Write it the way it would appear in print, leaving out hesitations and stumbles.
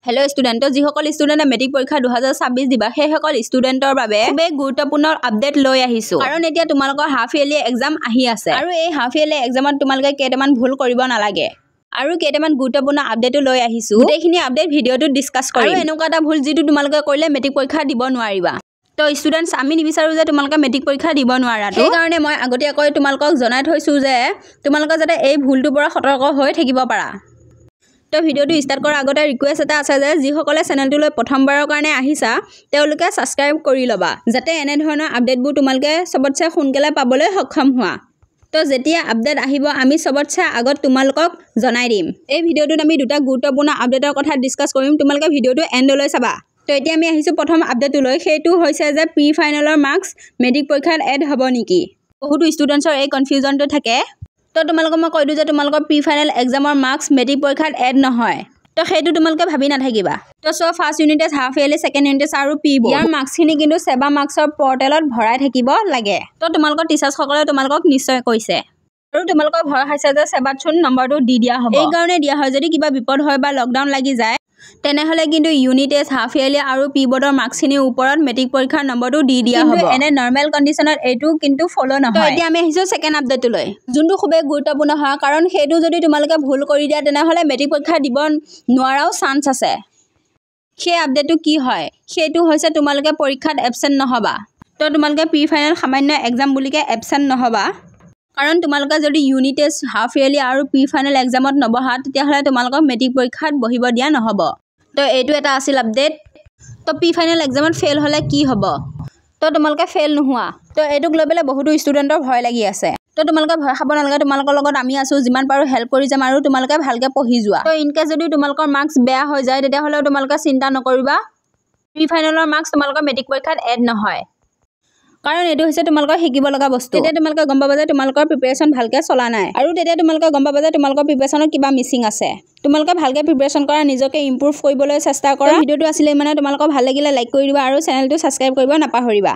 hello student जिসকল ষ্টুডেণ্টে matric পৰীক্ষা 2026 দিবা সেইসকল ষ্টুডেণ্টৰ বাবে খুবেই গুৰুত্বপূৰ্ণ আপডেট লৈ আহিছো কাৰণ এতিয়া তোমালোকৰ হাফ ইয়াৰলি এক্সাম আহি আছে আৰু এই হাফ ইয়াৰলি এক্সামত তোমালোকে কেইটামান ভুল কৰিব নালাগে আৰু কেইটামান গুৰুত্বপূৰ্ণ আপডেটো লৈ আহিছো গোটেইখিনি আপডেট ভিডিঅ'টো ডিসকাস কৰিম আৰু এনেকুৱা এটা ভুল যিটো তোমালোকে কৰিলে মেট্ৰিক পৰীক্ষা দিব নোৱাৰিবা তো স্টুডেন্টস আমি নিবিচাৰো যে তোমালোকে মেট্ৰিক পৰীক্ষা দিব নোৱাৰা সেই কাৰণে মই আগতীয়াকৈ তোমালোকক জনাই থৈছো যে তোমালোকে যাতে এই ভুলটোৰ পৰা সতৰ্ক হৈ থাকিব পাৰা তো ভিডিওটো স্টাৰ্ট কৰাৰ আগতে ৰিকুৱেষ্ট এটা আছে যে যিসকলে চেনেলটোলৈ প্ৰথমবাৰৰ কাৰণে আহিছা তেওঁলোকে সাবস্ক্ৰাইব কৰি লবা যাতে এনে ধৰণৰ আপডেটবোৰ তোমালোকে সবতছে সোনকালে পাবলৈ সক্ষম হোৱা তো যেতিয়া আপডেট আহিব আমি সবতছে আগত তোমালোকক জনাই দিম এই ভিডিওটোত আমি দুটা গুৰুত্বপূৰ্ণ আপডেটৰ কথা ডিসকাস কৰিম তোমালোকে ভিডিওটো এণ্ডলৈ চাবা তো এতিয়া আমি আহিছো প্ৰথম আপডেটলৈ সেইটো হৈছে যে প্ৰি ফাইনেলৰ মাৰ্কস মেট্ৰিক পৰীক্ষাত এড হ'ব নেকি বহুত ষ্টুডেন্টছৰ এই কনফিউজনটো থাকে তো তোমালোকক মই কৈ দিও যে তোমালোকৰ প্ৰি ফাইনেল এক্সামৰ মাৰ্কস মেট্ৰিক পৰীক্ষাত এড নহয় তো সেইটো তোমালোকে ভাবি নাথাকিবা তো so first unit test half yearly second unit test আৰু পি ইয়াৰ মাৰ্কসখিনি কিন্তু সেবা মাৰ্কসৰ পৰ্টেলত ভৰাই থাকিব লাগে তো তোমালোকৰ টিচাৰ্ছ সকলে তোমালোকক নিশ্চয় কৈছে আৰু তোমালোকৰ ভয় খাইছে যে সেবাত চোন নম্বৰটো দি দিয়া হ'ব এই কাৰণে দিয়া হয় যদি কিবা বিপদ হয় বা লকডাউন লাগি যায় তেনেহলে কিন্তু ইউনিট টেষ্ট হাফ ইয়াৰলি আৰু পি বোৰ্ডৰ মাৰ্কসখিনি ওপৰত মেট্ৰিক পৰীক্ষাৰ নম্বৰটো দি দিয়া হ'ব এনে নৰমাল কন্ডিশনত এইটো কিন্তু ফলো নহয় তো এতিয়া আমি আহিছো সেকেন্ড আপডেটলৈ যোনটো খুবেই গুৰুত্বপূৰ্ণ হয় কাৰণ সেইটো যদি তোমালোকে ভুল কৰি দিয়া তেনেহলে মেট্ৰিক পৰীক্ষা দিব নোৱাৰাও চান্স আছে সেই আপডেটটো কি হয় সেইটো হৈছে তোমালোকে পৰীক্ষাত এবসেন্ট নহবা তো তোমালোকে প্ৰি ফাইনেল সামান্য এক্সাম বুলিকে এবসেন্ট নহবা কাৰণ তোমালোকে যদি ইউনিট টেষ্ট হাফ ইয়াৰলি আৰু প্ৰি ফাইনেল এক্সামত নবহা তেতিয়া হলে তোমালোকক মেট্ৰিক পৰীক্ষাত বহিব দিয়া নহব তো এইটো এটা আছিল আপডেট তো প্ৰি ফাইনেল এক্সামত ফেল হলে কি হ'ব তো তোমালোকে ফেল নোহোৱা তো এইটোক লৈ পেলাই বহুতো ষ্টুডেণ্টৰ ভয় লাগি আছে তো তোমালোকে ভয় খাব নালাগে তোমালোকৰ লগত আমি আছো যিমান পাৰো হেল্প কৰি যাম আৰু তোমালোকে ভালকে পঢ়ি যোৱা তো ইনকেছ যদি তোমালোকৰ মাৰ্কস বেয়া হৈ যায় তেতিয়া হলে তোমালোকে চিন্তা নকৰিবা প্ৰি ফাইনেলৰ মাৰ্কস তোমালোকৰ মেট্ৰিক পৰীক্ষাত এড নহয় কাৰণ এটো হৈছে তোমালোকৰ শিকিব লগা বস্তু তেতিয়া তোমালোকে গম পাবা যে তোমালোকৰ প্ৰিপাৰেচন ভালকে চলা নাই আৰু তেতিয়া তোমালোকে গম পাবা যে তোমালোকৰ প্ৰিপাৰেচনত কিবা মিসিং আছে তোমালোকে ভালকে প্ৰিপাৰেচন কৰা নিজকে ইমপ্ৰুভ কৰিবলৈ চেষ্টা কৰা ভিডিওটো আছিল মানে তোমালোকৰ ভাল লাগিলে লাইক কৰি দিবা আৰু চেনেলটো সাবস্ক্ৰাইব কৰিব নাপাহৰিবা